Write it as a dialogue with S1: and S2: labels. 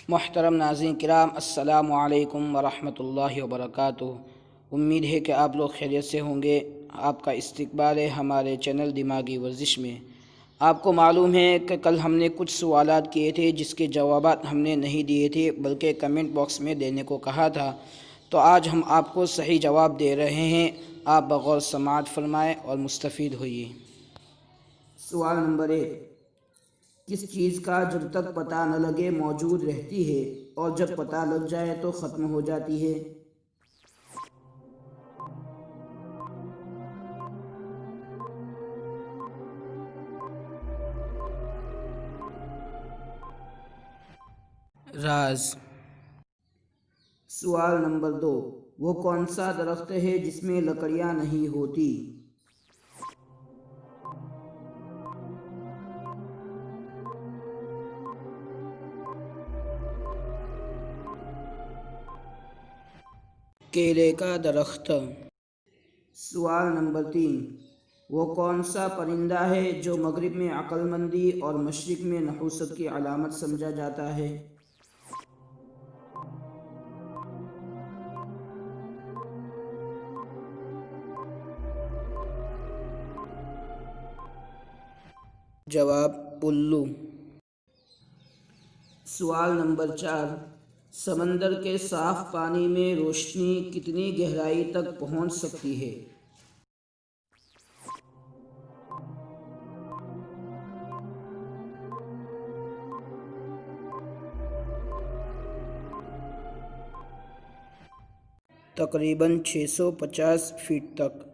S1: محترم ناظرین کرام، السلام علیکم ورحمۃ اللہ وبرکاتہ۔ امید ہے کہ آپ لوگ خیریت سے ہوں گے۔ آپ کا استقبال ہے ہمارے چینل دماغی ورزش میں۔ آپ کو معلوم ہے کہ کل ہم نے کچھ سوالات کیے تھے جس کے جوابات ہم نے نہیں دیے تھے بلکہ کمنٹ باکس میں دینے کو کہا تھا، تو آج ہم آپ کو صحیح جواب دے رہے ہیں۔ آپ بغور سماعت فرمائیں اور مستفید ہوئیے۔ سوال نمبر 1، کس چیز کا جب تک پتہ نہ لگے موجود رہتی ہے اور جب پتہ لگ جائے تو ختم ہو جاتی ہے؟ راز۔ سوال نمبر 2، وہ کون سا درخت ہے جس میں لکڑیاں نہیں ہوتی؟ کیلے کا درخت۔ سوال نمبر 3، وہ کون سا پرندہ ہے جو مغرب میں عقل مندی اور مشرق میں نحوست کی علامت سمجھا جاتا ہے؟ جواب الو۔ سوال نمبر 4، سمندر کے صاف پانی میں روشنی کتنی گہرائی تک پہنچ سکتی ہے؟ تقریباً 650 فٹ تک۔